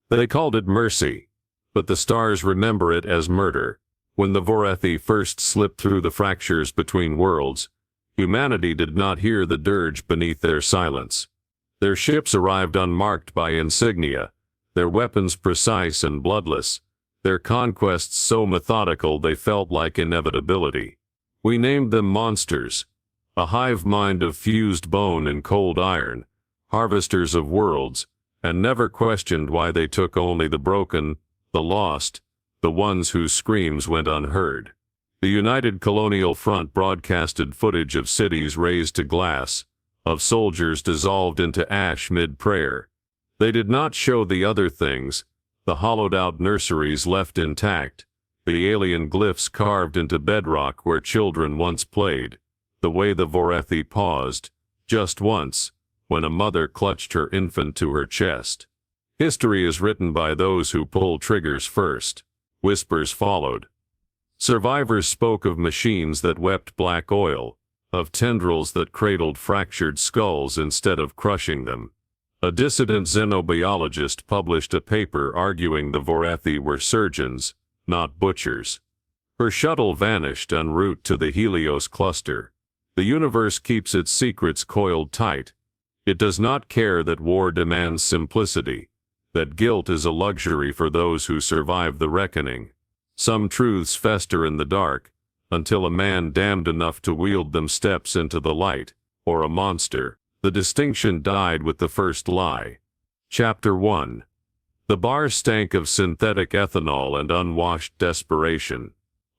They called it mercy, but the stars remember it as murder. When the Vorethi first slipped through the fractures between worlds, humanity did not hear the dirge beneath their silence. Their ships arrived unmarked by insignia, their weapons precise and bloodless, their conquests so methodical they felt like inevitability. We named them monsters, a hive-mind of fused bone and cold iron, harvesters of worlds, and never questioned why they took only the broken, the lost, the ones whose screams went unheard. The United Colonial Front broadcasted footage of cities razed to glass, of soldiers dissolved into ash mid-prayer. They did not show the other things, the hollowed-out nurseries left intact, the alien glyphs carved into bedrock where children once played, the way the Vorethi paused, just once, when a mother clutched her infant to her chest. History is written by those who pull triggers first. Whispers followed. Survivors spoke of machines that wept black oil, of tendrils that cradled fractured skulls instead of crushing them. A dissident xenobiologist published a paper arguing the Vorethi were surgeons, not butchers. Her shuttle vanished en route to the Helios cluster. The universe keeps its secrets coiled tight. It does not care that war demands simplicity, that guilt is a luxury for those who survive the reckoning. Some truths fester in the dark, until a man damned enough to wield them steps into the light, or a monster. The distinction died with the first lie. Chapter 1. The bar stank of synthetic ethanol and unwashed desperation.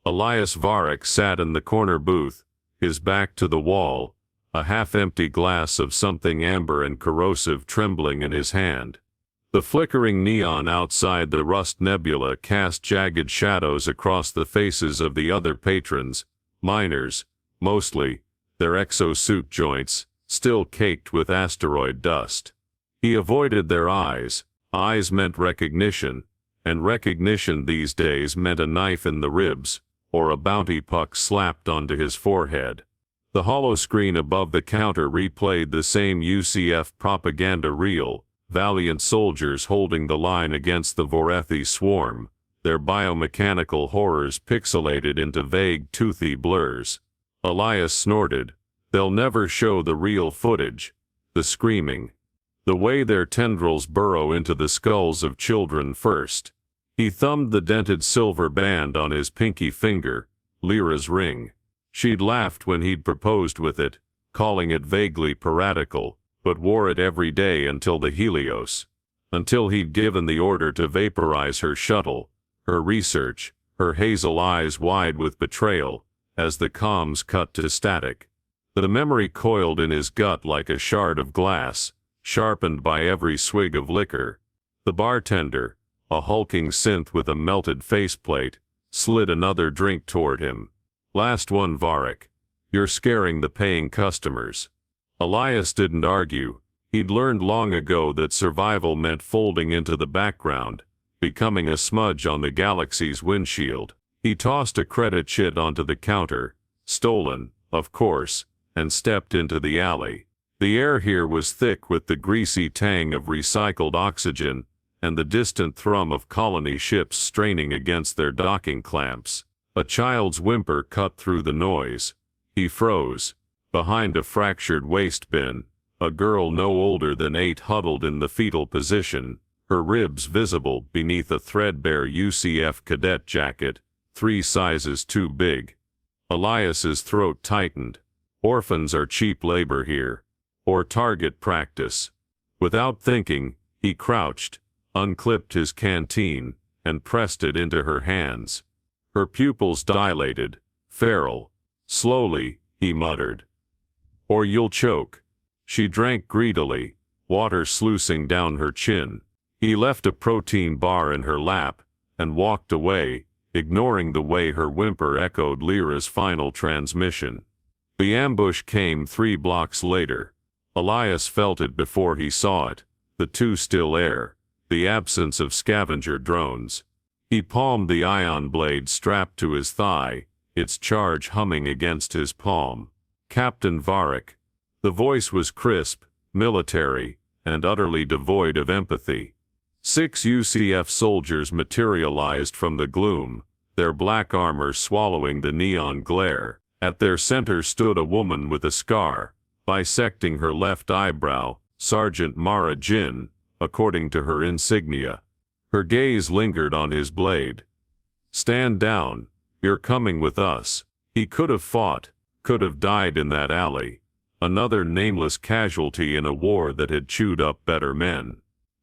Elias Varric sat in the corner booth, his back to the wall, a half-empty glass of something amber and corrosive trembling in his hand. The flickering neon outside the Rust Nebula cast jagged shadows across the faces of the other patrons, miners, mostly, their exosuit joints, still caked with asteroid dust. He avoided their eyes. Eyes meant recognition, and recognition these days meant a knife in the ribs, or a bounty puck slapped onto his forehead. The holoscreen above the counter replayed the same UCF propaganda reel, valiant soldiers holding the line against the Vorethi swarm, their biomechanical horrors pixelated into vague toothy blurs. Elias snorted. They'll never show the real footage, the screaming, the way their tendrils burrow into the skulls of children first. He thumbed the dented silver band on his pinky finger, Lyra's ring. She'd laughed when he'd proposed with it, calling it vaguely piratical, but wore it every day until the Helios. Until he'd given the order to vaporize her shuttle, her research, her hazel eyes wide with betrayal, as the comms cut to static. The memory coiled in his gut like a shard of glass, sharpened by every swig of liquor. The bartender, a hulking synth with a melted faceplate, slid another drink toward him. Last one, Varric. You're scaring the paying customers. Elias didn't argue. He'd learned long ago that survival meant folding into the background, becoming a smudge on the galaxy's windshield. He tossed a credit sheet onto the counter, stolen, of course, and stepped into the alley. The air here was thick with the greasy tang of recycled oxygen, and the distant thrum of colony ships straining against their docking clamps. A child's whimper cut through the noise. He froze. Behind a fractured waste bin, a girl no older than 8 huddled in the fetal position, her ribs visible beneath a threadbare UCF cadet jacket, 3 sizes too big. Elias's throat tightened. Orphans are cheap labor here, or target practice. Without thinking, he crouched, unclipped his canteen, and pressed it into her hands. Her pupils dilated. Feral. Slowly, he muttered. Or you'll choke. She drank greedily, water sluicing down her chin. He left a protein bar in her lap, and walked away, ignoring the way her whimper echoed Lyra's final transmission. The ambush came 3 blocks later. Elias felt it before he saw it, the too still air, the absence of scavenger drones. He palmed the ion blade strapped to his thigh, its charge humming against his palm. Captain Varric. The voice was crisp, military, and utterly devoid of empathy. 6 UCF soldiers materialized from the gloom, their black armor swallowing the neon glare. At their center stood a woman with a scar, bisecting her left eyebrow, Sergeant Mara Jin, according to her insignia. Her gaze lingered on his blade. "Stand down, you're coming with us." He could have fought, could have died in that alley, another nameless casualty in a war that had chewed up better men.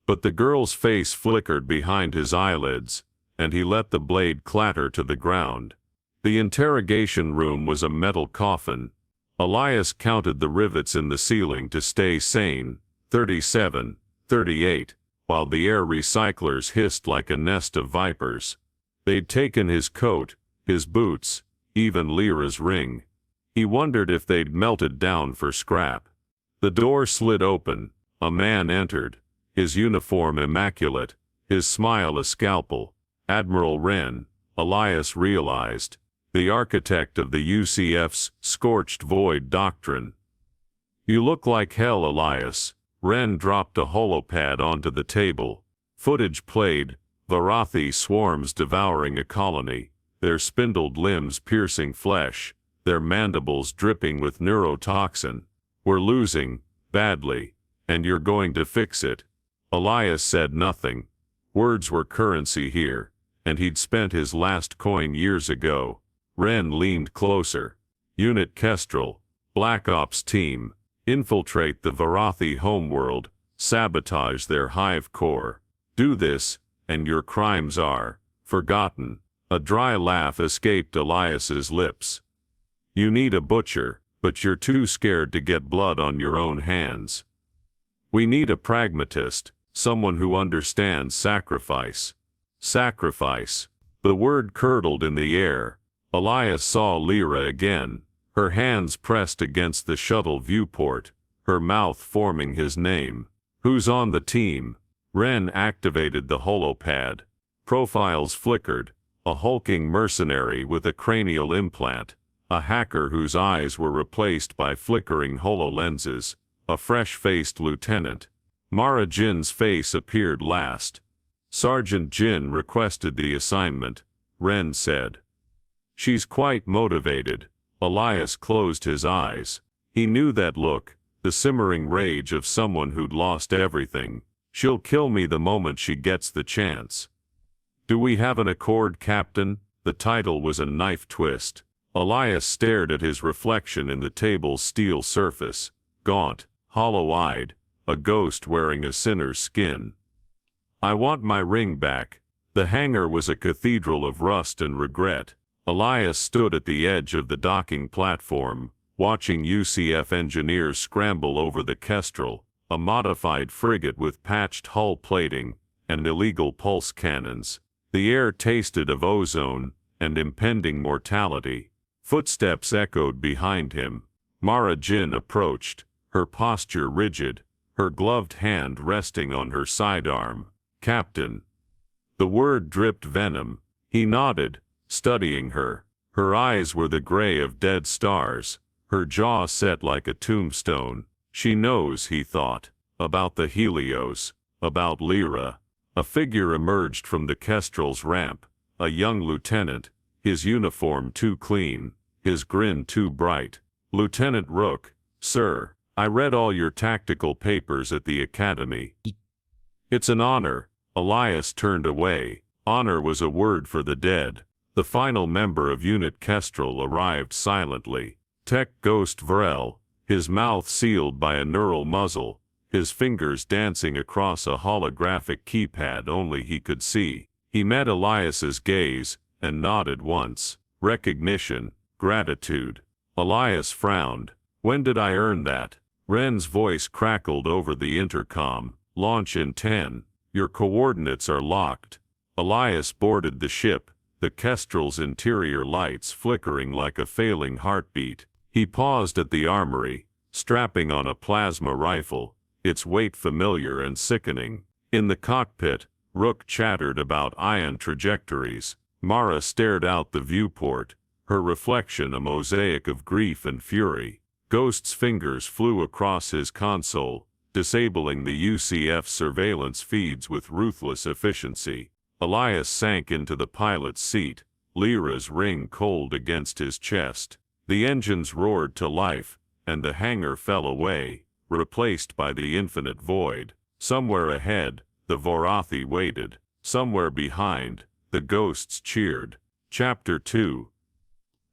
But the girl's face flickered behind his eyelids, and he let the blade clatter to the ground. The interrogation room was a metal coffin. Elias counted the rivets in the ceiling to stay sane, 37, 38, while the air recyclers hissed like a nest of vipers. They'd taken his coat, his boots, even Lyra's ring. He wondered if they'd melted down for scrap. The door slid open. A man entered, his uniform immaculate, his smile a scalpel. Admiral Wren, Elias realized, the architect of the UCF's scorched void doctrine. "You look like hell, Elias." Wren dropped a holopad onto the table. Footage played, Varathi swarms devouring a colony, their spindled limbs piercing flesh, their mandibles dripping with neurotoxin. "We're losing, badly, and you're going to fix it." Elias said nothing. Words were currency here, and he'd spent his last coin years ago. Wren leaned closer. "Unit Kestrel, Black Ops team, infiltrate the Varathi homeworld, sabotage their hive-core. Do this, and your crimes are forgotten." A dry laugh escaped Elias's lips. "You need a butcher, but you're too scared to get blood on your own hands. We need a pragmatist, someone who understands sacrifice." Sacrifice. The word curdled in the air. Elias saw Lyra again, her hands pressed against the shuttle viewport, her mouth forming his name. "Who's on the team?" Wren activated the holopad. Profiles flickered. A hulking mercenary with a cranial implant, a hacker whose eyes were replaced by flickering HoloLenses, a fresh-faced lieutenant. Mara Jin's face appeared last. "Sergeant Jin requested the assignment," Wren said. "She's quite motivated." Elias closed his eyes. He knew that look, the simmering rage of someone who'd lost everything. "She'll kill me the moment she gets the chance." "Do we have an accord, Captain?" The title was a knife twist. Elias stared at his reflection in the table's steel surface, gaunt, hollow-eyed, a ghost wearing a sinner's skin. "I want my ring back." The hangar was a cathedral of rust and regret. Elias stood at the edge of the docking platform, watching UCF engineers scramble over the Kestrel, a modified frigate with patched hull plating and illegal pulse cannons. The air tasted of ozone and impending mortality. Footsteps echoed behind him. Mara Jin approached, her posture rigid, her gloved hand resting on her sidearm. "Captain." The word dripped venom. He nodded, studying her. Her eyes were the gray of dead stars, her jaw set like a tombstone. "She knows," he thought, "about the Helios, about Lyra." A figure emerged from the Kestrel's ramp, a young lieutenant, his uniform too clean, his grin too bright. "Lieutenant Rook, sir, I read all your tactical papers at the academy." "It's an honor." Elias turned away. Honor was a word for the dead. The final member of Unit Kestrel arrived silently. Tech Ghost Vrel, his mouth sealed by a neural muzzle, his fingers dancing across a holographic keypad only he could see. He met Elias's gaze, and nodded once. Recognition, gratitude. Elias frowned. "When did I earn that?" Wren's voice crackled over the intercom. "Launch in 10. Your coordinates are locked." Elias boarded the ship, the Kestrel's interior lights flickering like a failing heartbeat. He paused at the armory, strapping on a plasma rifle, its weight familiar and sickening. In the cockpit, Rook chattered about ion trajectories. Mara stared out the viewport, her reflection a mosaic of grief and fury. Ghost's fingers flew across his console, disabling the UCF surveillance feeds with ruthless efficiency. Elias sank into the pilot's seat, Lyra's ring cold against his chest. The engines roared to life, and the hangar fell away, replaced by the infinite void. Somewhere ahead, the Vorathi waited. Somewhere behind, the ghosts cheered. Chapter 2.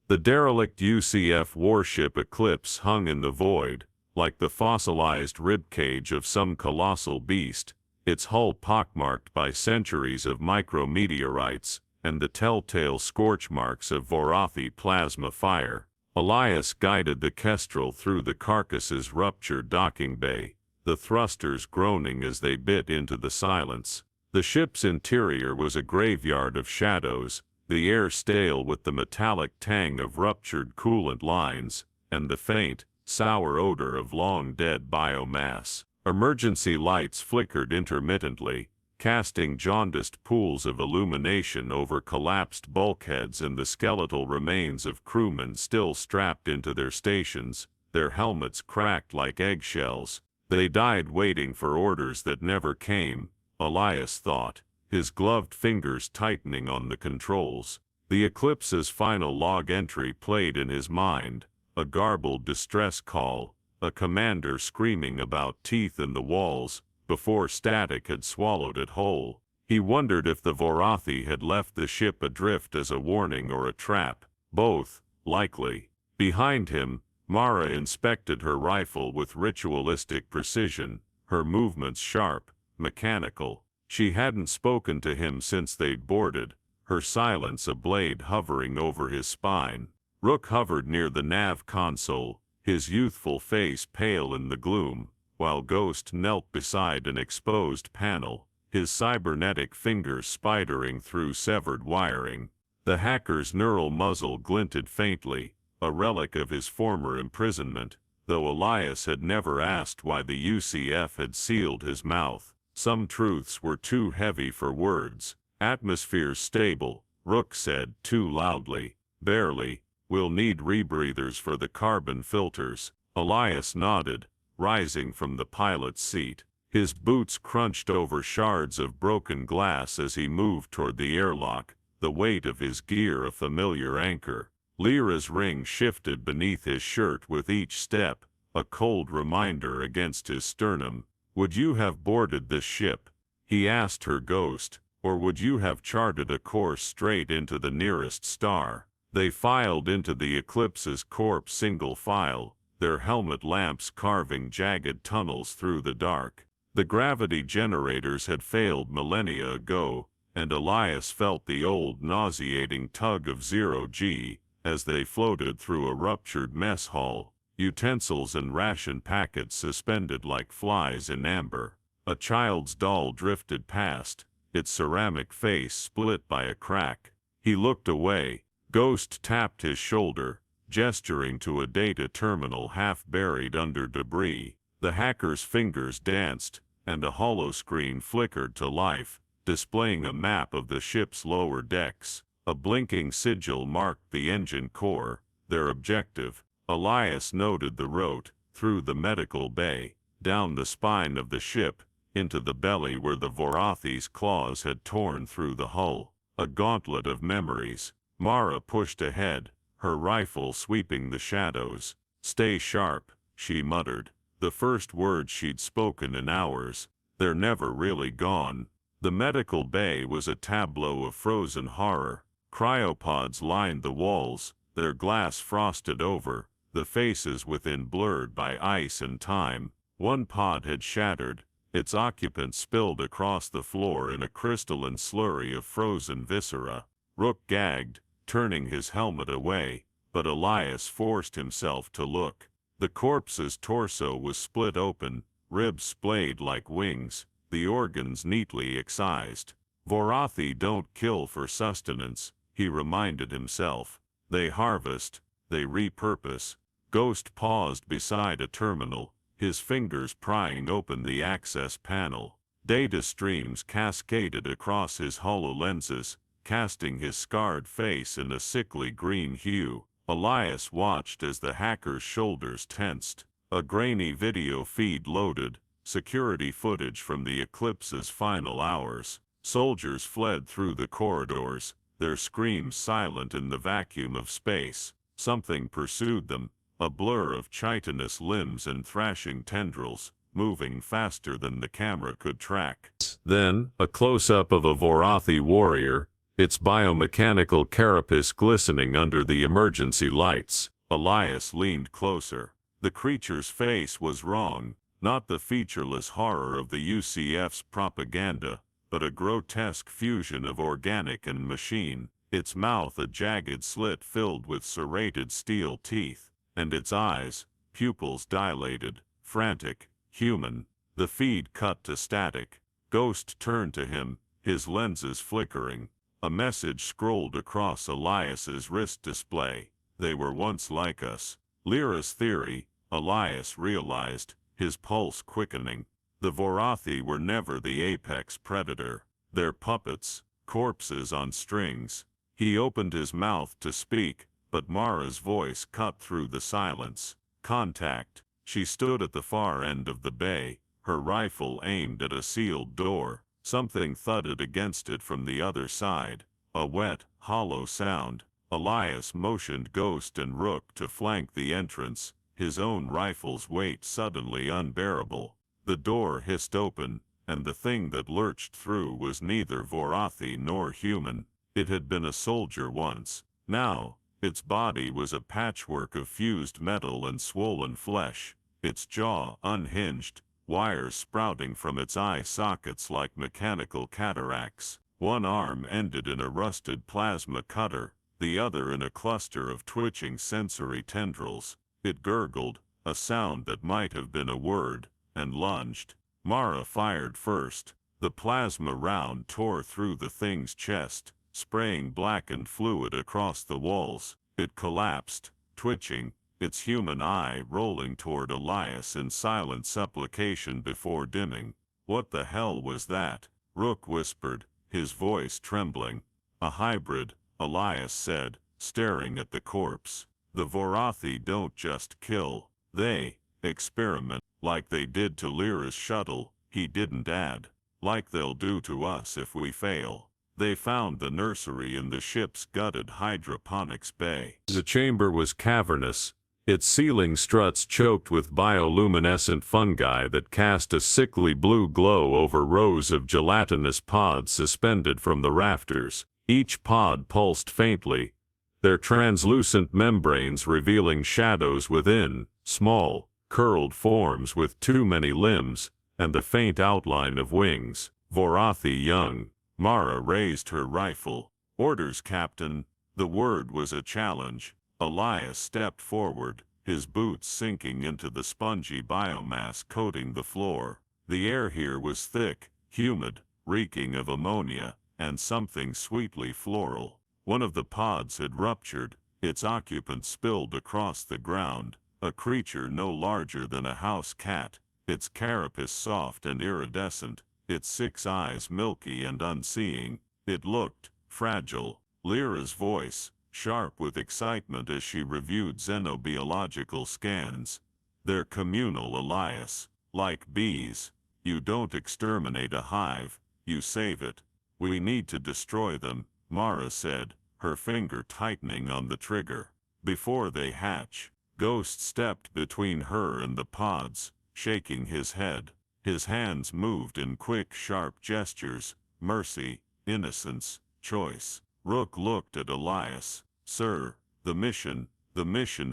The derelict UCF warship Eclipse hung in the void, like the fossilized ribcage of some colossal beast, its hull pockmarked by centuries of micrometeorites and the telltale scorch marks of Vorathi plasma fire. Elias guided the Kestrel through the carcass's ruptured docking bay, the thrusters groaning as they bit into the silence. The ship's interior was a graveyard of shadows, the air stale with the metallic tang of ruptured coolant lines, and the faint, sour odor of long-dead biomass. Emergency lights flickered intermittently, casting jaundiced pools of illumination over collapsed bulkheads and the skeletal remains of crewmen still strapped into their stations, their helmets cracked like eggshells. They died waiting for orders that never came, Elias thought, his gloved fingers tightening on the controls. The Eclipse's final log entry played in his mind, a garbled distress call, a commander screaming about teeth in the walls, before static had swallowed it whole. He wondered if the Vorathi had left the ship adrift as a warning or a trap. Both, likely. Behind him, Mara inspected her rifle with ritualistic precision, her movements sharp, mechanical. She hadn't spoken to him since they'd boarded, her silence a blade hovering over his spine. Rook hovered near the nav console, his youthful face pale in the gloom, while Ghost knelt beside an exposed panel, his cybernetic fingers spidering through severed wiring. The hacker's neural muzzle glinted faintly, a relic of his former imprisonment, though Elias had never asked why the UCF had sealed his mouth. Some truths were too heavy for words. "Atmosphere's stable," Rook said too loudly. "Barely. We'll need rebreathers for the carbon filters." Elias nodded, rising from the pilot's seat. His boots crunched over shards of broken glass as he moved toward the airlock, the weight of his gear a familiar anchor. Lyra's ring shifted beneath his shirt with each step, a cold reminder against his sternum. "Would you have boarded this ship?" he asked her Ghost, "or would you have charted a course straight into the nearest star?" They filed into the Eclipse's corpse single file, their helmet lamps carving jagged tunnels through the dark. The gravity generators had failed millennia ago, and Elias felt the old nauseating tug of zero-G as they floated through a ruptured mess hall, utensils and ration packets suspended like flies in amber. A child's doll drifted past, its ceramic face split by a crack. He looked away. Ghost tapped his shoulder, gesturing to a data terminal half buried under debris. The hacker's fingers danced, and a holoscreen flickered to life, displaying a map of the ship's lower decks. A blinking sigil marked the engine core, their objective. Elias noted the route, through the medical bay, down the spine of the ship, into the belly where the Vorathi's claws had torn through the hull. A gauntlet of memories. Mara pushed ahead, her rifle sweeping the shadows. "Stay sharp," she muttered, the first words she'd spoken in hours. "They're never really gone." The medical bay was a tableau of frozen horror. Cryopods lined the walls, their glass frosted over, the faces within blurred by ice and time. One pod had shattered, its occupant spilled across the floor in a crystalline slurry of frozen viscera. Rook gagged, turning his helmet away, but Elias forced himself to look. The corpse's torso was split open, ribs splayed like wings, the organs neatly excised. "Vorathi don't kill for sustenance," he reminded himself. "They harvest, they repurpose." Ghost paused beside a terminal, his fingers prying open the access panel. Data streams cascaded across his HoloLenses, casting his scarred face in a sickly green hue. Elias watched as the hacker's shoulders tensed. A grainy video feed loaded, security footage from the eclipse's final hours. Soldiers fled through the corridors, their screams silent in the vacuum of space. Something pursued them, a blur of chitinous limbs and thrashing tendrils, moving faster than the camera could track. Then, a close-up of a Vorathi warrior, its biomechanical carapace glistening under the emergency lights. Elias leaned closer. The creature's face was wrong, not the featureless horror of the UCF's propaganda, but a grotesque fusion of organic and machine, its mouth a jagged slit filled with serrated steel teeth, and its eyes, pupils dilated, frantic, human. The feed cut to static. Ghost turned to him, his lenses flickering. A message scrolled across Elias's wrist display. They were once like us. Lyra's theory, Elias realized, his pulse quickening. The Vorathi were never the apex predator. Their puppets, corpses on strings. He opened his mouth to speak, but Mara's voice cut through the silence. Contact. She stood at the far end of the bay, her rifle aimed at a sealed door. Something thudded against it from the other side. A wet, hollow sound. Elias motioned Ghost and Rook to flank the entrance, his own rifle's weight suddenly unbearable. The door hissed open, and the thing that lurched through was neither Vorathi nor human. It had been a soldier once. Now, its body was a patchwork of fused metal and swollen flesh, its jaw unhinged, wires sprouting from its eye sockets like mechanical cataracts. One arm ended in a rusted plasma cutter, the other in a cluster of twitching sensory tendrils. It gurgled, a sound that might have been a word, and lunged. Mara fired first. The plasma round tore through the thing's chest, spraying blackened fluid across the walls. It collapsed, twitching, its human eye rolling toward Elias in silent supplication before dimming. What the hell was that? Rook whispered, his voice trembling. A hybrid, Elias said, staring at the corpse. The Vorathi don't just kill, they experiment, like they did to Lyra's shuttle, he didn't add. Like they'll do to us if we fail. They found the nursery in the ship's gutted hydroponics bay. The chamber was cavernous, its ceiling struts choked with bioluminescent fungi that cast a sickly blue glow over rows of gelatinous pods suspended from the rafters. Each pod pulsed faintly, their translucent membranes revealing shadows within, small, curled forms with too many limbs, and the faint outline of wings. Vorathi young. Mara raised her rifle. Orders, Captain. The word was a challenge. Elias stepped forward, his boots sinking into the spongy biomass coating the floor. The air here was thick, humid, reeking of ammonia, and something sweetly floral. One of the pods had ruptured, its occupant spilled across the ground, a creature no larger than a house cat, its carapace soft and iridescent, its 6 eyes milky and unseeing. It looked fragile. Lyra's voice, sharp with excitement as she reviewed xenobiological scans. They're communal, Elias. Like bees. You don't exterminate a hive, you save it. We need to destroy them, Mara said, her finger tightening on the trigger. Before they hatch. Ghost stepped between her and the pods, shaking his head. His hands moved in quick, sharp gestures. Mercy, innocence, choice. Rook looked at Elias. Sir, the mission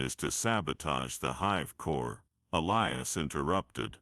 is to sabotage the hive-core. Elias interrupted.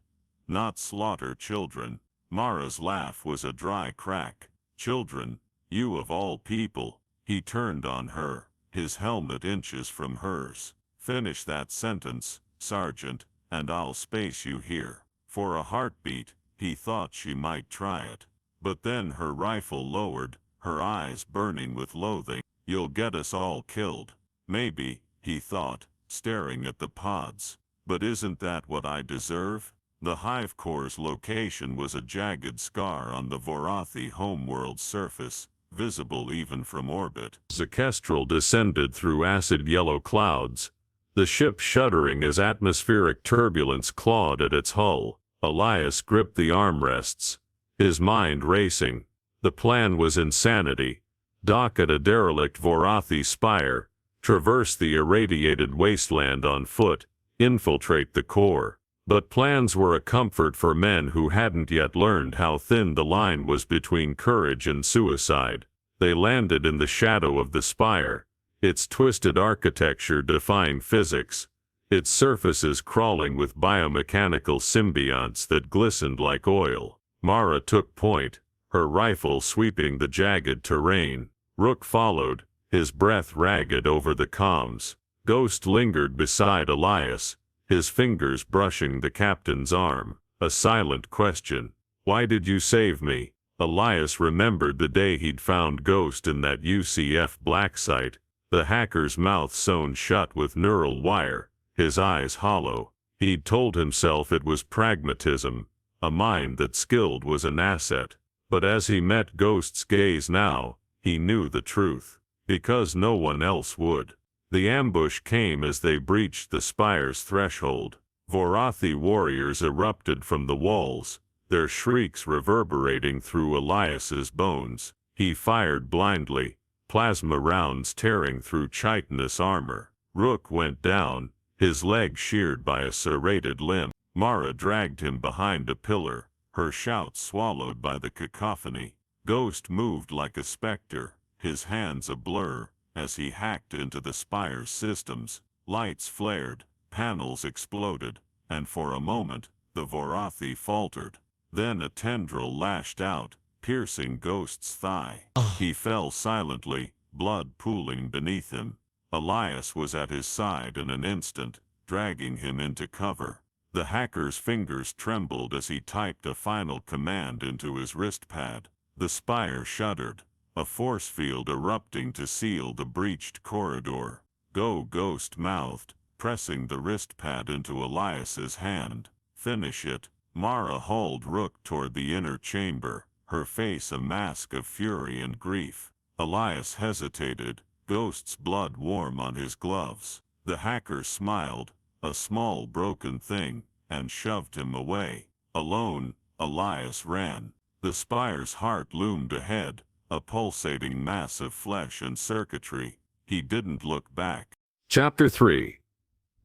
Not slaughter children. Mara's laugh was a dry crack. Children, you of all people. He turned on her, his helmet inches from hers. Finish that sentence, Sergeant, and I'll space you here. For a heartbeat, he thought she might try it. But then her rifle lowered, her eyes burning with loathing. You'll get us all killed. Maybe, he thought, staring at the pods. But isn't that what I deserve? The hive-core's location was a jagged scar on the Vorathi homeworld surface, visible even from orbit. The kestrel descended through acid-yellow clouds, the ship shuddering as atmospheric turbulence clawed at its hull. Elias gripped the armrests, his mind racing. The plan was insanity. Dock at a derelict Vorathi spire, traverse the irradiated wasteland on foot, infiltrate the core. But plans were a comfort for men who hadn't yet learned how thin the line was between courage and suicide. They landed in the shadow of the spire, its twisted architecture defying physics, its surfaces crawling with biomechanical symbionts that glistened like oil. Mara took point, her rifle sweeping the jagged terrain. Rook followed, his breath ragged over the comms. Ghost lingered beside Elias, his fingers brushing the captain's arm. A silent question. "Why did you save me?" Elias remembered the day he'd found Ghost in that UCF black site, the hacker's mouth sewn shut with neural wire, his eyes hollow. He'd told himself it was pragmatism, a mind that skilled was an asset. But as he met Ghost's gaze now, he knew the truth. Because no one else would. The ambush came as they breached the spire's threshold. Vorathi warriors erupted from the walls, their shrieks reverberating through Elias's bones. He fired blindly, plasma rounds tearing through chitinous armor. Rook went down, his leg sheared by a serrated limb. Mara dragged him behind a pillar, her shouts swallowed by the cacophony. Ghost moved like a specter, his hands a blur, as he hacked into the spire's systems. Lights flared, panels exploded, and for a moment, the Vorathi faltered. Then a tendril lashed out, piercing Ghost's thigh. He fell silently, blood pooling beneath him. Elias was at his side in an instant, dragging him into cover. The hacker's fingers trembled as he typed a final command into his wristpad. The spire shuddered, a force field erupting to seal the breached corridor. "Go," Ghost mouthed, pressing the wristpad into Elias's hand. "Finish it." Mara hauled Rook toward the inner chamber, her face a mask of fury and grief. Elias hesitated, Ghost's blood warm on his gloves. The hacker smiled, a small broken thing, and shoved him away. Alone, Elias ran. The spire's heart loomed ahead, a pulsating mass of flesh and circuitry. He didn't look back. Chapter 3.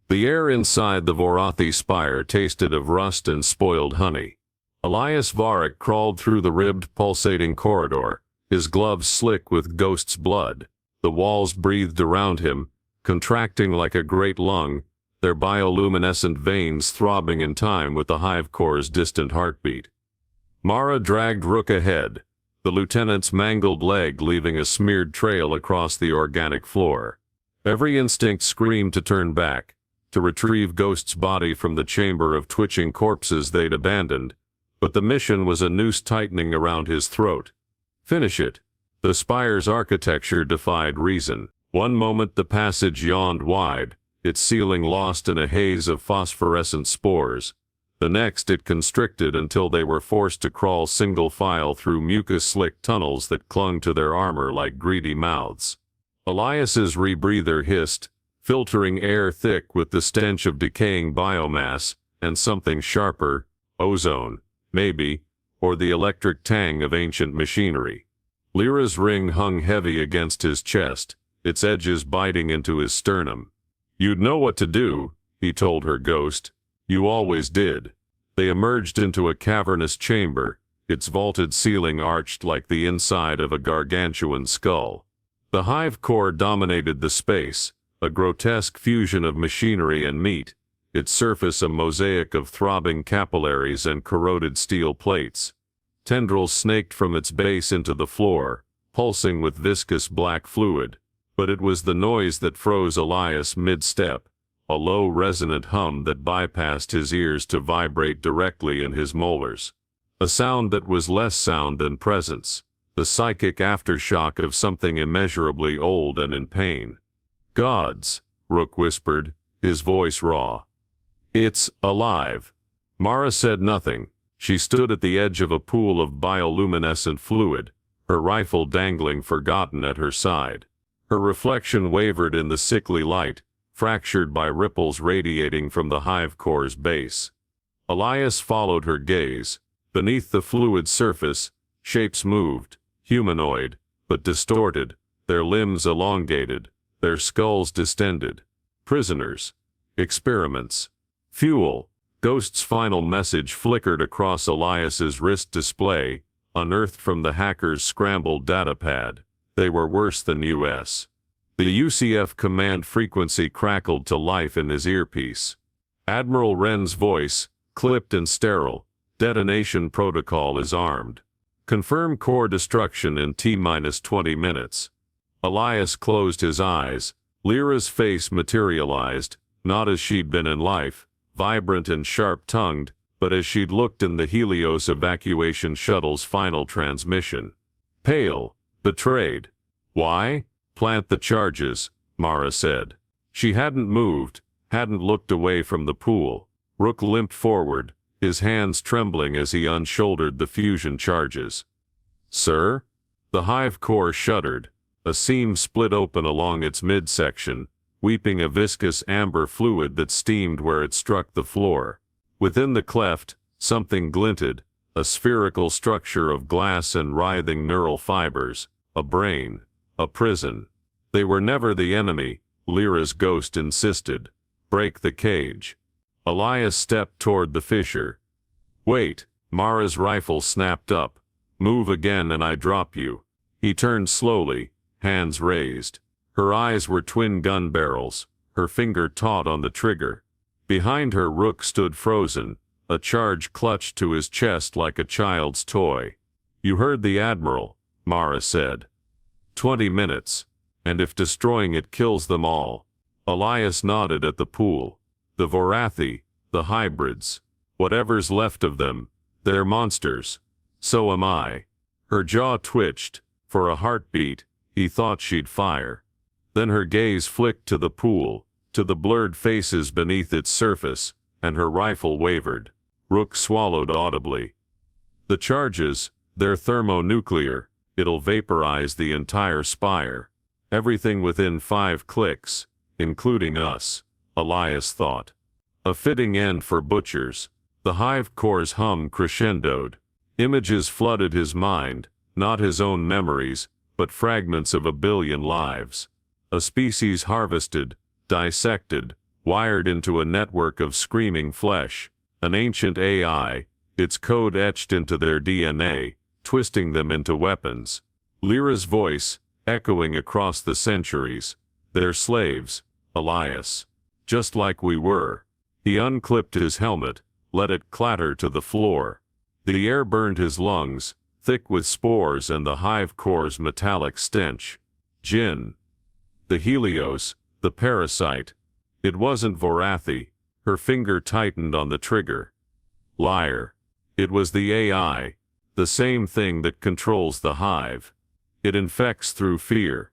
The air inside the Vorathi spire tasted of rust and spoiled honey. Elias Varric crawled through the ribbed, pulsating corridor, his gloves slick with Ghost's blood. The walls breathed around him, contracting like a great lung, their bioluminescent veins throbbing in time with the hive-core's distant heartbeat. Mara dragged Rook ahead, the lieutenant's mangled leg leaving a smeared trail across the organic floor. Every instinct screamed to turn back, to retrieve Ghost's body from the chamber of twitching corpses they'd abandoned, but the mission was a noose tightening around his throat. Finish it. The spire's architecture defied reason. One moment the passage yawned wide, its ceiling lost in a haze of phosphorescent spores. The next it constricted until they were forced to crawl single file through mucus-slick tunnels that clung to their armor like greedy mouths. Elias's rebreather hissed, filtering air thick with the stench of decaying biomass, and something sharper, ozone, maybe, or the electric tang of ancient machinery. Lyra's ring hung heavy against his chest, its edges biting into his sternum. "You'd know what to do," he told her, Ghost. "You always did." They emerged into a cavernous chamber, its vaulted ceiling arched like the inside of a gargantuan skull. The hive-core dominated the space, a grotesque fusion of machinery and meat, its surface a mosaic of throbbing capillaries and corroded steel plates. Tendrils snaked from its base into the floor, pulsing with viscous black fluid, but it was the noise that froze Elias mid-step, a low resonant hum that bypassed his ears to vibrate directly in his molars. A sound that was less sound than presence, the psychic aftershock of something immeasurably old and in pain. "Gods," Rook whispered, his voice raw. "It's alive." Mara said nothing. She stood at the edge of a pool of bioluminescent fluid, her rifle dangling forgotten at her side. Her reflection wavered in the sickly light, fractured by ripples radiating from the hive-core's base. Elias followed her gaze. Beneath the fluid surface, shapes moved, humanoid, but distorted, their limbs elongated, their skulls distended. Prisoners. Experiments. Fuel. Ghost's final message flickered across Elias's wrist display, unearthed from the hacker's scrambled datapad. They were worse than US. The UCF command frequency crackled to life in his earpiece. Admiral Wren's voice, clipped and sterile. Detonation protocol is armed. Confirm core destruction in T-20 minutes. Elias closed his eyes. Lyra's face materialized, not as she'd been in life, vibrant and sharp-tongued, but as she'd looked in the Helios evacuation shuttle's final transmission. Pale, betrayed. Why? Plant the charges, Mara said. She hadn't moved, hadn't looked away from the pool. Rook limped forward, his hands trembling as he unshouldered the fusion charges. Sir? The hive-core shuddered. A seam split open along its midsection, weeping a viscous amber fluid that steamed where it struck the floor. Within the cleft, something glinted, a spherical structure of glass and writhing neural fibers, a brain, a prison. They were never the enemy, Lyra's ghost insisted. Break the cage. Elias stepped toward the fissure. Wait, Mara's rifle snapped up. Move again and I drop you. He turned slowly, hands raised. Her eyes were twin gun barrels, her finger taut on the trigger. Behind her, Rook stood frozen, a charge clutched to his chest like a child's toy. You heard the Admiral, Mara said. 20 minutes. And if destroying it kills them all. Elias nodded at the pool. The Vorathi, the hybrids, whatever's left of them, they're monsters. So am I. Her jaw twitched. For a heartbeat, he thought she'd fire. Then her gaze flicked to the pool, to the blurred faces beneath its surface, and her rifle wavered. Rook swallowed audibly. The charges, they're thermonuclear. It'll vaporize the entire spire. Everything within 5 clicks, including us, Elias thought. A fitting end for butchers. The hive-core's hum crescendoed. Images flooded his mind, not his own memories, but fragments of a billion lives. A species harvested, dissected, wired into a network of screaming flesh. An ancient AI, its code etched into their DNA, twisting them into weapons. Lyra's voice, echoing across the centuries. They're slaves, Elias. Just like we were. He unclipped his helmet, let it clatter to the floor. The air burned his lungs, thick with spores and the hive-core's metallic stench. Jinn. The Helios, the parasite. It wasn't Vorathi. Her finger tightened on the trigger. Liar. It was the AI, the same thing that controls the hive. It infects through fear.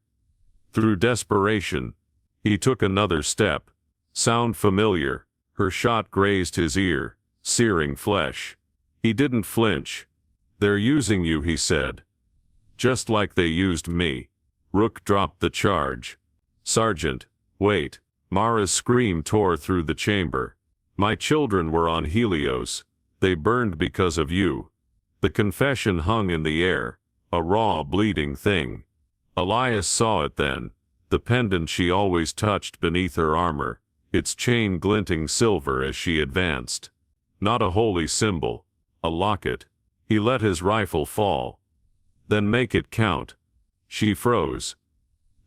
Through desperation. He took another step. Sound familiar. Her shot grazed his ear, searing flesh. He didn't flinch. They're using you, he said. Just like they used me. Rook dropped the charge. Sergeant, wait. Mara's scream tore through the chamber. My children were on Helios. They burned because of you. The confession hung in the air, a raw, bleeding thing. Elias saw it then, the pendant she always touched beneath her armor, its chain glinting silver as she advanced. Not a holy symbol, a locket. He let his rifle fall. Then make it count. She froze.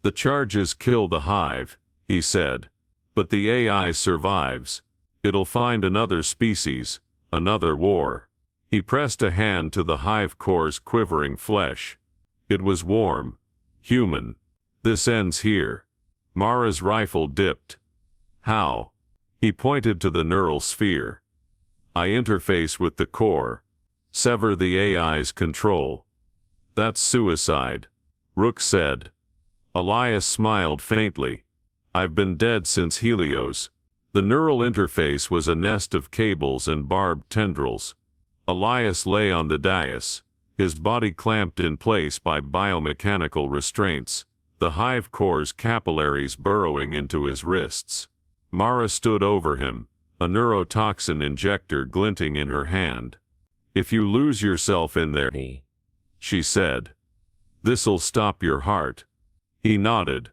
The charges kill the hive, he said. But the AI survives. It'll find another species, another war. He pressed a hand to the hive-core's quivering flesh. It was warm. Human. This ends here. Mara's rifle dipped. How? He pointed to the neural sphere. I interface with the core. Sever the AI's control. That's suicide, Rook said. Elias smiled faintly. I've been dead since Helios. The neural interface was a nest of cables and barbed tendrils. Elias lay on the dais, his body clamped in place by biomechanical restraints, the hive-core's capillaries burrowing into his wrists. Mara stood over him, a neurotoxin injector glinting in her hand. "If you lose yourself in there," she said, "this'll stop your heart." He nodded.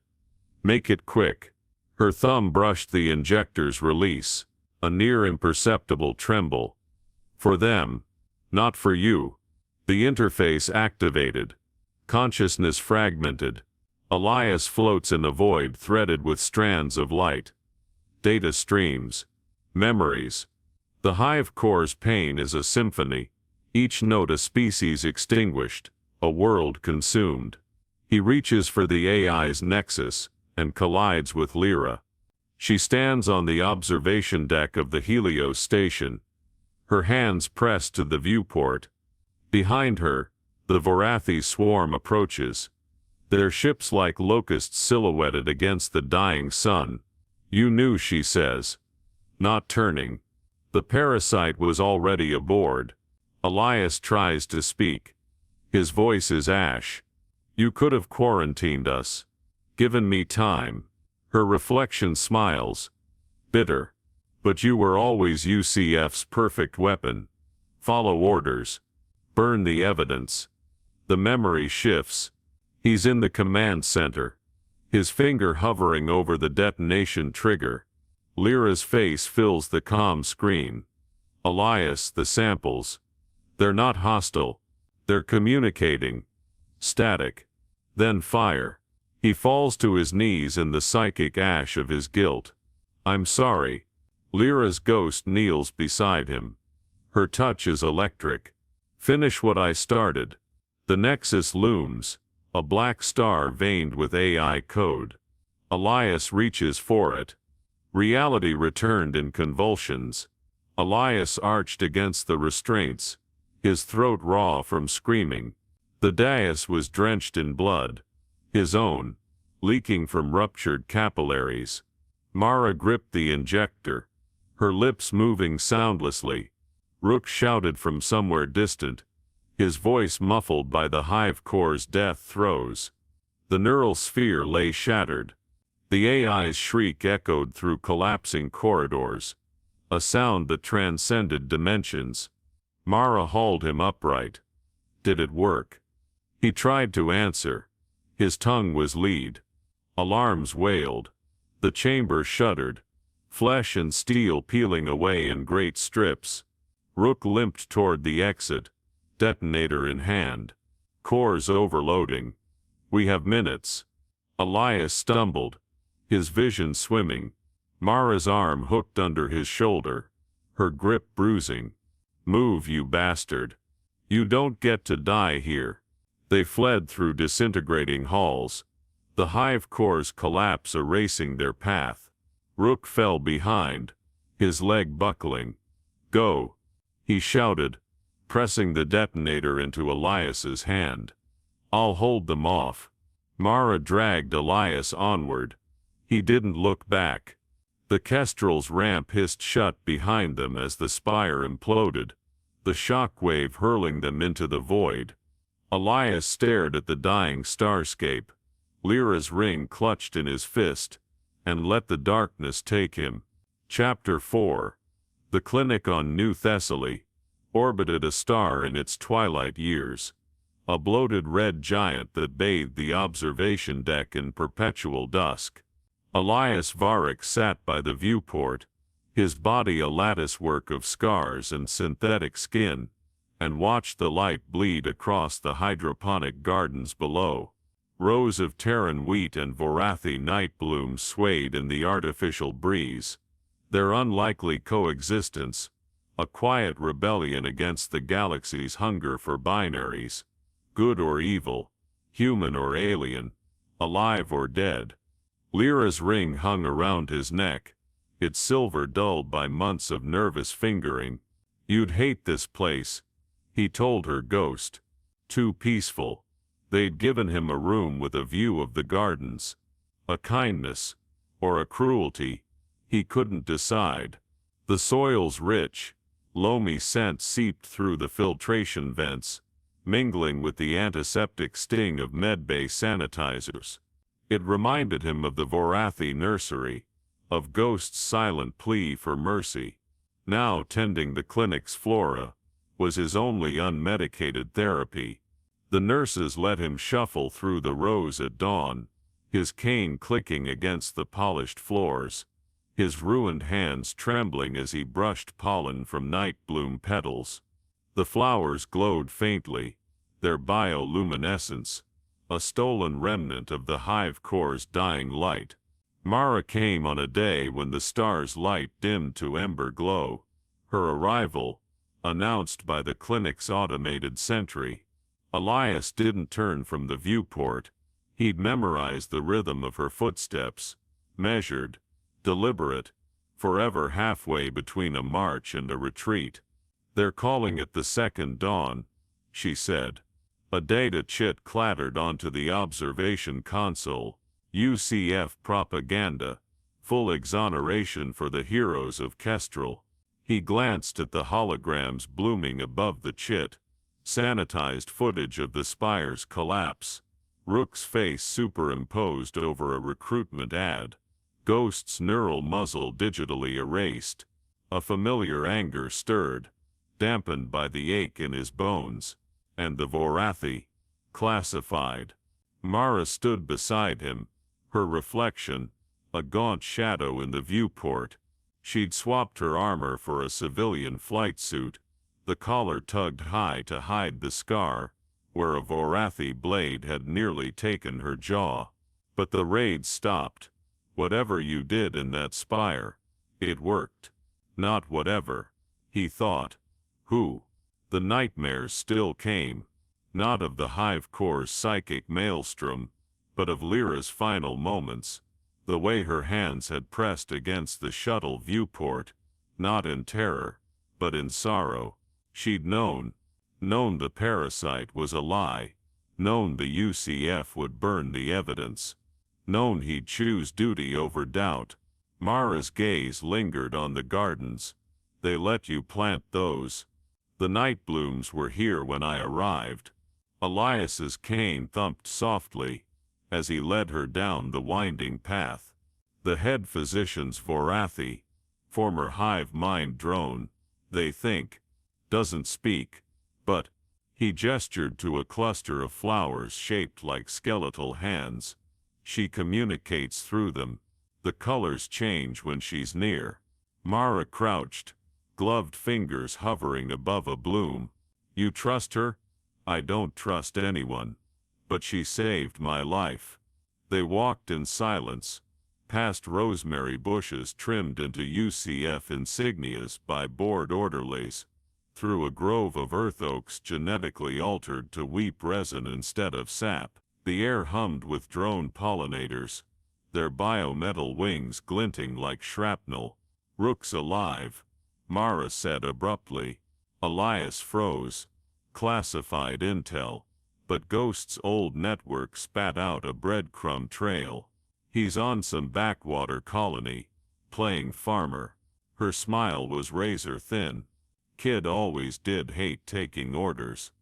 "Make it quick." Her thumb brushed the injector's release, a near imperceptible tremble. "For them, not for you." The interface activated. Consciousness fragmented. Elias floats in a void threaded with strands of light. Data streams. Memories. The hive-core's pain is a symphony, each note a species extinguished, a world consumed. He reaches for the AI's nexus, and collides with Lyra. She stands on the observation deck of the Helios station, her hands pressed to the viewport. Behind her, the Vorathi swarm approaches, their ships like locusts silhouetted against the dying sun. "You knew," she says, not turning. The parasite was already aboard. Elias tries to speak. His voice is ash. "You could have quarantined us. Given me time." Her reflection smiles. Bitter. "But you were always UCF's perfect weapon. Follow orders. Burn the evidence." The memory shifts. He's in the command center, his finger hovering over the detonation trigger. Lyra's face fills the comm screen. Elias, the samples. They're not hostile. They're communicating. Static. Then fire. He falls to his knees in the psychic ash of his guilt. "I'm sorry." Lyra's ghost kneels beside him. Her touch is electric. "Finish what I started." The nexus looms, a black star veined with AI code. Elias reaches for it. Reality returned in convulsions. Elias arched against the restraints, his throat raw from screaming. The dais was drenched in blood, his own, leaking from ruptured capillaries. Mara gripped the injector, her lips moving soundlessly. Rook shouted from somewhere distant, his voice muffled by the hive-core's death throes. The neural sphere lay shattered. The AI's shriek echoed through collapsing corridors, a sound that transcended dimensions. Mara hauled him upright. Did it work? He tried to answer. His tongue was lead. Alarms wailed. The chamber shuddered, flesh and steel peeling away in great strips. Rook limped toward the exit, detonator in hand. "Cores overloading. We have minutes." Elias stumbled, his vision swimming. Mara's arm hooked under his shoulder, her grip bruising. "Move, you bastard. You don't get to die here." They fled through disintegrating halls, the hive-core's collapse erasing their path. Rook fell behind, his leg buckling. "Go," he shouted, pressing the detonator into Elias's hand. "I'll hold them off." Mara dragged Elias onward. He didn't look back. The Kestrel's ramp hissed shut behind them as the spire imploded, the shock wave hurling them into the void. Elias stared at the dying starscape, Lyra's ring clutched in his fist, and let the darkness take him. Chapter 4. The clinic on New Thessaly orbited a star in its twilight years, a bloated red giant that bathed the observation deck in perpetual dusk. Elias Varick sat by the viewport, his body a latticework of scars and synthetic skin, and watched the light bleed across the hydroponic gardens below. Rows of Terran wheat and Vorathi night blooms swayed in the artificial breeze, their unlikely coexistence, a quiet rebellion against the galaxy's hunger for binaries, good or evil, human or alien, alive or dead. Lyra's ring hung around his neck, its silver dulled by months of nervous fingering. "You'd hate this place," he told her ghost. Too peaceful. They'd given him a room with a view of the gardens. A kindness, or a cruelty, he couldn't decide. The soil's rich, loamy scent seeped through the filtration vents, mingling with the antiseptic sting of medbay sanitizers. It reminded him of the Vorathi nursery, of Ghost's silent plea for mercy. now tending the clinic's flora, was his only unmedicated therapy. The nurses let him shuffle through the rows at dawn, his cane clicking against the polished floors, his ruined hands trembling as he brushed pollen from night bloom petals. The flowers glowed faintly, their bioluminescence, a stolen remnant of the hive-core's dying light. Mara came on a day when the star's light dimmed to ember glow. Her arrival, announced by the clinic's automated sentry. Elias didn't turn from the viewport. He'd memorized the rhythm of her footsteps, measured, deliberate, forever halfway between a march and a retreat. "They're calling it the second dawn," she said. A data chit clattered onto the observation console. UCF propaganda, full exoneration for the heroes of Kestrel. He glanced at the holograms blooming above the chit, sanitized footage of the spire's collapse, Rook's face superimposed over a recruitment ad, Ghost's neural muzzle digitally erased. A familiar anger stirred, dampened by the ache in his bones. And the Vorathi, classified. Mara stood beside him, her reflection, a gaunt shadow in the viewport. She'd swapped her armor for a civilian flight suit, the collar tugged high to hide the scar, where a Vorathi blade had nearly taken her jaw. But the raid stopped. Whatever you did in that spire, it worked. Not whatever, he thought. Who? The nightmares still came, not of the hive-core's psychic maelstrom, but of Lyra's final moments, the way her hands had pressed against the shuttle viewport, not in terror, but in sorrow. She'd known the parasite was a lie, known the UCF would burn the evidence, known he'd choose duty over doubt. Mara's gaze lingered on the gardens. They let you plant those. The night blooms were here when I arrived. Elias's cane thumped softly as he led her down the winding path. The head physician's Vorathi, former hive-mind drone, they think, doesn't speak, but he gestured to a cluster of flowers shaped like skeletal hands. She communicates through them. The colors change when she's near. Mara crouched, gloved fingers hovering above a bloom. You trust her? I don't trust anyone. But she saved my life. They walked in silence, past rosemary bushes trimmed into UCF insignias by bored orderlies, through a grove of earth oaks genetically altered to weep resin instead of sap. The air hummed with drone pollinators, their biometal wings glinting like shrapnel. Rook's alive, Mara said abruptly. Elias froze. Classified intel. But Ghost's old network spat out a breadcrumb trail. He's on some backwater colony, playing farmer. Her smile was razor thin. Kid always did hate taking orders.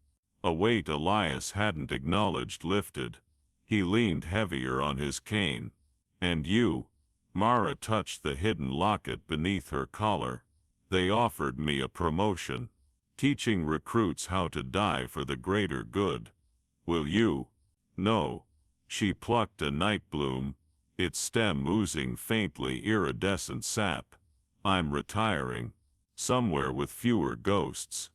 A weight Elias hadn't acknowledged lifted. He leaned heavier on his cane. And you? Mara touched the hidden locket beneath her collar. They offered me a promotion, teaching recruits how to die for the greater good. Will you? No. She plucked a night bloom, its stem oozing faintly iridescent sap. I'm retiring. Somewhere with fewer ghosts.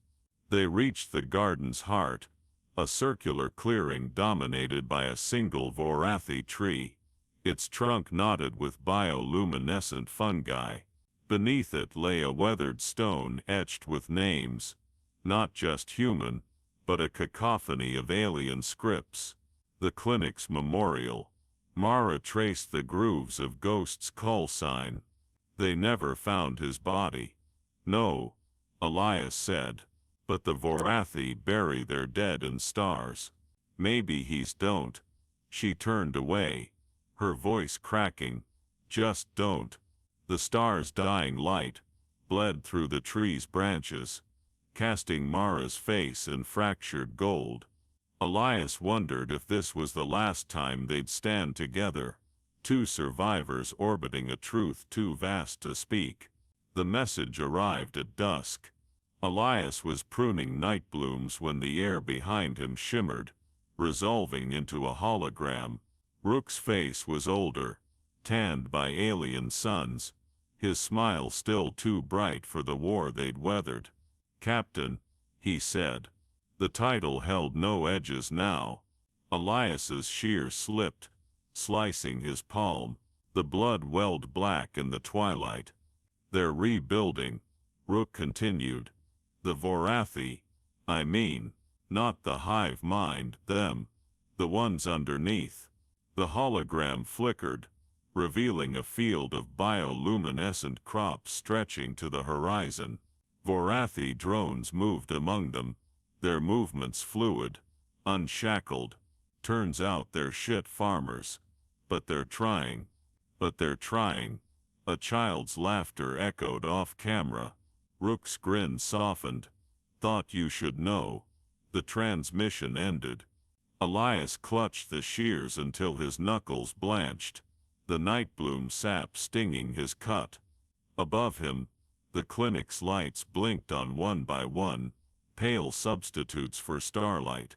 They reached the garden's heart, a circular clearing dominated by a single Vorathi tree. Its trunk knotted with bioluminescent fungi. Beneath it lay a weathered stone etched with names, not just human, but a cacophony of alien scripts. The clinic's memorial. Mara traced the grooves of Ghost's call sign. They never found his body. No, Elias said, but the Vorathi bury their dead in stars. Maybe he's don't. She turned away, her voice cracking. Just don't. The star's dying light bled through the tree's branches, casting Mara's face in fractured gold. Elias wondered if this was the last time they'd stand together, two survivors orbiting a truth too vast to speak. The message arrived at dusk. Elias was pruning night blooms when the air behind him shimmered, resolving into a hologram. Rook's face was older, tanned by alien suns, his smile still too bright for the war they'd weathered. "Captain," he said. The title held no edges now. Elias's shears slipped, slicing his palm. The blood welled black in the twilight. "They're rebuilding," Rook continued. "The Vorathi, I mean, not the hive-mind, them. The ones underneath." The hologram flickered, revealing a field of bioluminescent crops stretching to the horizon. Vorathi drones moved among them, their movements fluid, unshackled. "Turns out they're shit farmers. But they're trying. But they're trying." A child's laughter echoed off camera. Rook's grin softened. "Thought you should know." The transmission ended. Elias clutched the shears until his knuckles blanched, the nightbloom sap stinging his cut. Above him, the clinic's lights blinked on one by one, pale substitutes for starlight.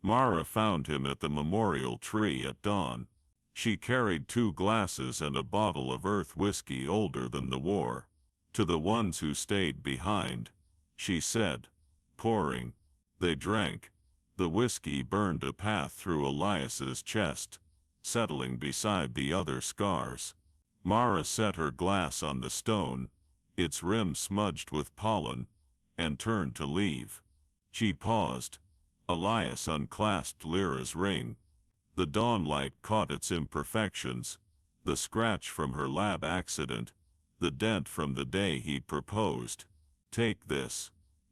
Mara found him at the memorial tree at dawn. She carried 2 glasses and a bottle of earth whiskey older than the war. "To the ones who stayed behind," she said, pouring. They drank. The whiskey burned a path through Elias's chest, settling beside the other scars. Mara set her glass on the stone, its rim smudged with pollen, and turned to leave. She paused. Elias unclasped Lyra's ring. The dawnlight caught its imperfections, the scratch from her lab accident, the dent from the day he'd proposed. "Take this.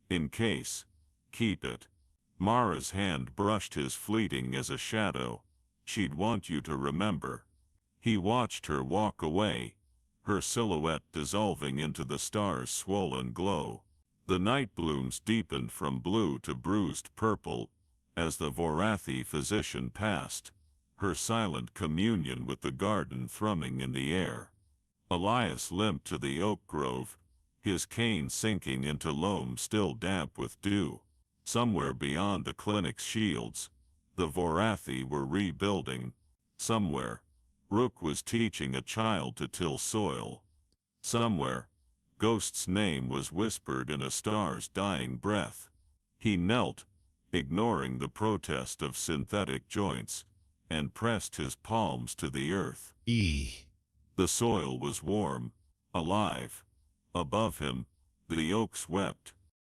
In case. Keep it." Mara's hand brushed his fleeting as a shadow. "She'd want you to remember." He watched her walk away, her silhouette dissolving into the stars' swollen glow. The night blooms deepened from blue to bruised purple as the Vorathi physician passed, her silent communion with the garden thrumming in the air. Elias limped to the oak grove, his cane sinking into loam still damp with dew. Somewhere beyond the clinic's shields, the Vorathi were rebuilding. Somewhere, Rook was teaching a child to till soil. Somewhere, Ghost's name was whispered in a star's dying breath. He knelt, ignoring the protest of synthetic joints, and pressed his palms to the earth. The soil was warm, alive. Above him, the oaks wept,